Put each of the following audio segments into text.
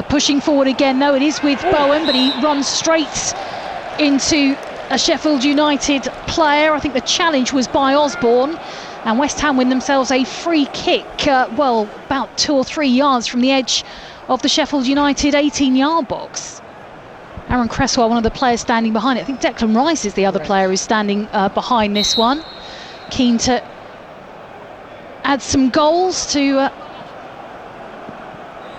Pushing forward again, though, it is with Bowen, but he runs straight into a Sheffield United player. I think the challenge was by Osborne, and West Ham win themselves a free kick, well, about 2 or 3 yards from the edge of the Sheffield United 18-yard box. Aaron Cresswell, one of the players standing behind it. I think Declan Rice is the other player who's standing behind this one. Keen to add some goals to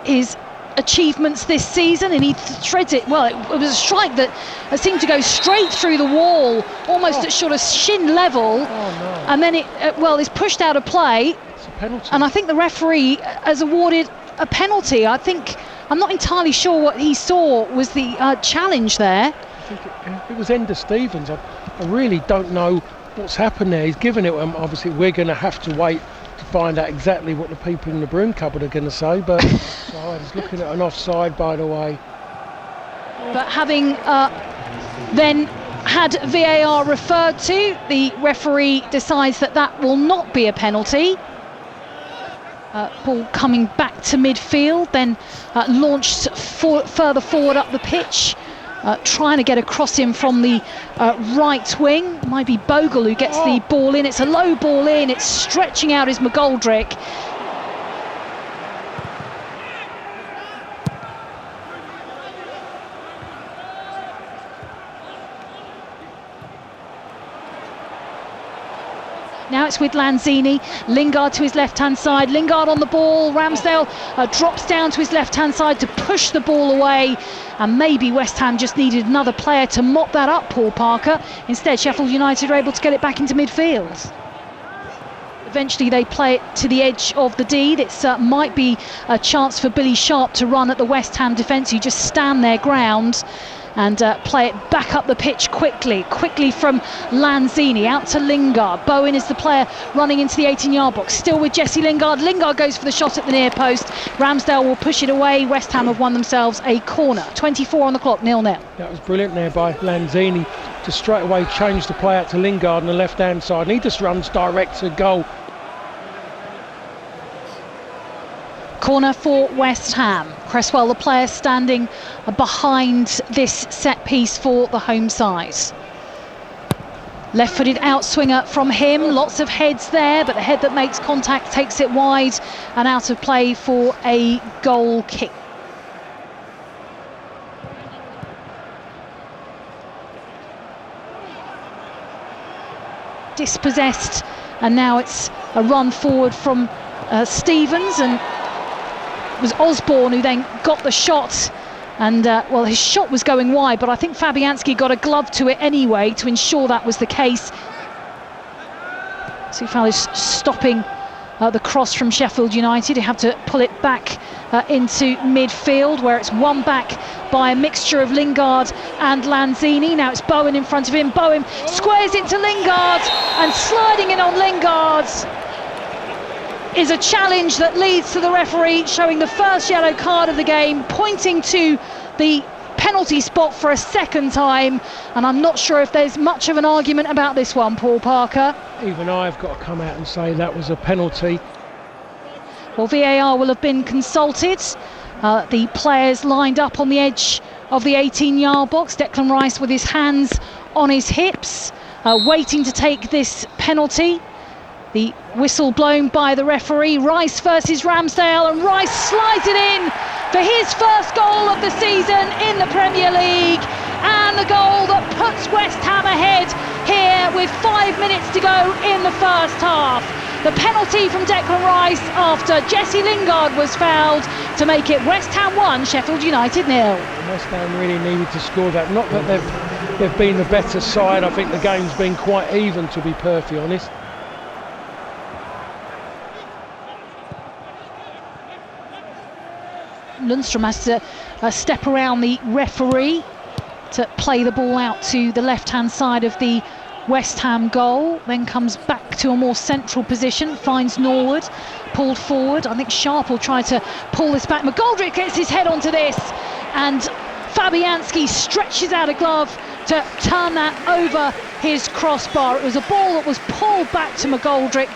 his achievements this season, and he threads it well. It was a strike that seemed to go straight through the wall, almost at sort of shin level, and then it is pushed out of play. It's a penalty, and I think the referee has awarded a penalty. I'm not entirely sure what he saw was the challenge there. I think it was Ender Stevens. I really don't know what's happened there. He's given it. Obviously we're going to have to wait to find out exactly what the people in the broom cupboard are going to say, but so I was looking at an offside, by the way. But having then had VAR referred to, the referee decides that will not be a penalty. Ball coming back to midfield, then launched further forward up the pitch, trying to get across him from the right wing. Might be Bogle who gets the ball in. It's a low ball in, it's stretching out his McGoldrick. Now it's with Lanzini. Lingard to his left-hand side. Lingard on the ball. Ramsdale drops down to his left-hand side to push the ball away. And maybe West Ham just needed another player to mop that up, Paul Parker. Instead, Sheffield United are able to get it back into midfield. Eventually they play it to the edge of the D. It might be a chance for Billy Sharp to run at the West Ham defence, who just stand their ground and play it back up the pitch quickly from Lanzini out to Lingard. Bowen is the player running into the 18-yard box, still with Jesse Lingard. Lingard goes for the shot at the near post. Ramsdale will push it away. West Ham have won themselves a corner. 24 on the clock, 0-0. That was brilliant there by Lanzini to straight away change the play out to Lingard on the left-hand side, and he just runs direct to goal. Corner for West Ham. Cresswell, the player standing behind this set piece for the home side. Left-footed outswinger from him. Lots of heads there, but the head that makes contact takes it wide and out of play for a goal kick. Dispossessed, and now it's a run forward from Stevens, and it was Osborne who then got the shot, and his shot was going wide, but I think Fabianski got a glove to it anyway to ensure that was the case. Soufal is stopping the cross from Sheffield United. They have to pull it back into midfield, where it's won back by a mixture of Lingard and Lanzini. Now it's Bowen in front of him. Bowen squares it to Lingard, and sliding in on Lingard is a challenge that leads to the referee showing the first yellow card of the game, pointing to the penalty spot for a second time, and I'm not sure if there's much of an argument about this one, Paul Parker. Even I've got to come out and say that was a penalty. Well, VAR will have been consulted. The players lined up on the edge of the 18-yard box. Declan Rice with his hands on his hips, waiting to take this penalty. The whistle blown by the referee. Rice versus Ramsdale, and Rice slides it in for his first goal of the season in the Premier League, and the goal that puts West Ham ahead here with 5 minutes to go in the first half. The penalty from Declan Rice after Jesse Lingard was fouled to make it West Ham 1, Sheffield United 0. West Ham really needed to score that. Not that they've been the better side. I think the game's been quite even, to be perfectly honest. Lundstrom has to step around the referee to play the ball out to the left-hand side of the West Ham goal, then comes back to a more central position, finds Norwood, pulled forward. I think Sharp will try to pull this back. McGoldrick gets his head onto this, and Fabianski stretches out a glove to turn that over his crossbar. It was a ball that was pulled back to McGoldrick.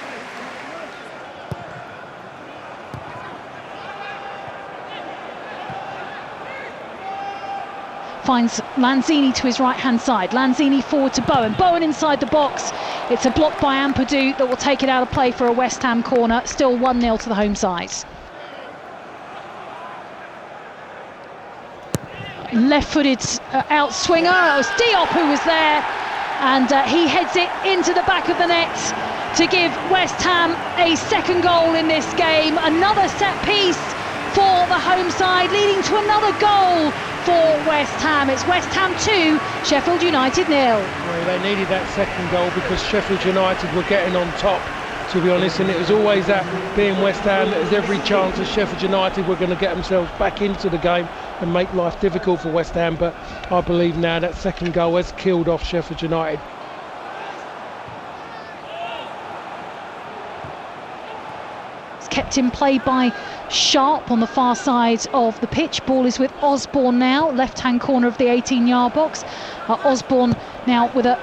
finds Lanzini to his right-hand side. Lanzini forward to Bowen. Bowen inside the box. It's a block by Ampadu that will take it out of play for a West Ham corner. Still 1-0 to the home side. Left-footed out-swinger. It was Diop who was there, and he heads it into the back of the net to give West Ham a second goal in this game. Another set piece for the home side, leading to another goal for West Ham. It's West Ham 2, Sheffield United 0. Well, they needed that second goal because Sheffield United were getting on top, to be honest, and it was always that, being West Ham, there's every chance that Sheffield United were going to get themselves back into the game and make life difficult for West Ham, but I believe now that second goal has killed off Sheffield United. It's kept in play by Sharp on the far side of the pitch. Ball is with Osborne now, left-hand corner of the 18-yard box. Osborne now with a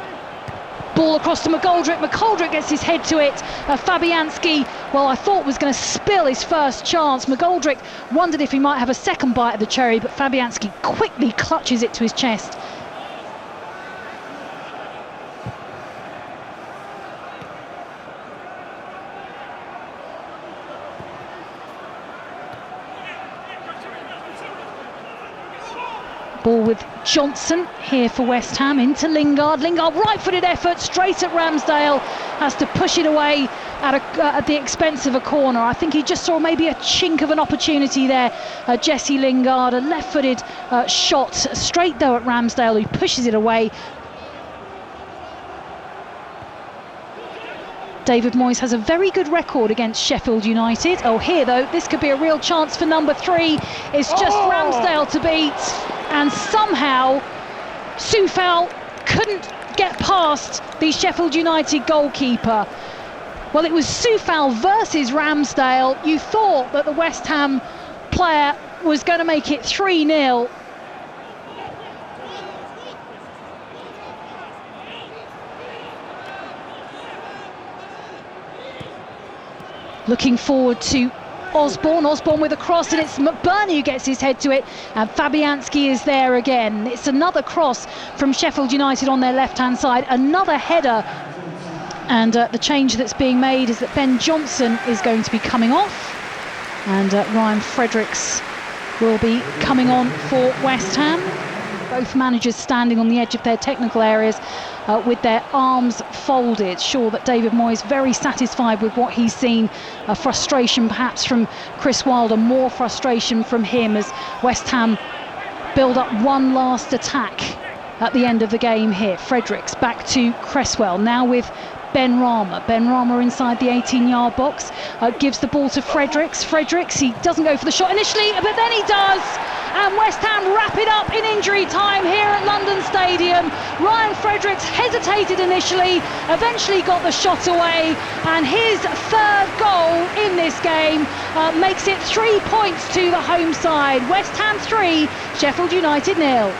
ball across to McGoldrick. McGoldrick gets his head to it. Fabianski, well, I thought was going to spill his first chance. McGoldrick wondered if he might have a second bite of the cherry, but Fabianski quickly clutches it to his chest. Ball with Johnson here for West Ham, into Lingard. Lingard, right-footed effort, straight at Ramsdale, has to push it away at the expense of a corner. I think he just saw maybe a chink of an opportunity there. Jesse Lingard, a left-footed shot, straight though at Ramsdale, who pushes it away. David Moyes has a very good record against Sheffield United. Oh, here though, this could be a real chance for number 3. It's just Ramsdale to beat. And somehow Soufal couldn't get past the Sheffield United goalkeeper. Well, it was Soufal versus Ramsdale. You thought that the West Ham player was going to make it 3-0. Looking forward to Osborne with a cross, and it's McBurney who gets his head to it, and Fabianski is there again. It's another cross from Sheffield United on their left-hand side, another header, and the change that's being made is that Ben Johnson is going to be coming off, and Ryan Fredericks will be coming on for West Ham. Both managers standing on the edge of their technical areas with their arms folded. Sure that David Moyes very satisfied with what he's seen. Frustration perhaps from Chris Wilder, more frustration from him as West Ham build up one last attack at the end of the game here. Fredericks back to Cresswell, now with Ben Rama. Ben Rama inside the 18-yard box, gives the ball to Fredericks. Fredericks, he doesn't go for the shot initially, but then he does. And West Ham wrap it up in injury time here at London Stadium. Ryan Fredericks hesitated initially, eventually got the shot away, and his third goal in this game makes it 3 points to the home side. West Ham 3, Sheffield United 0.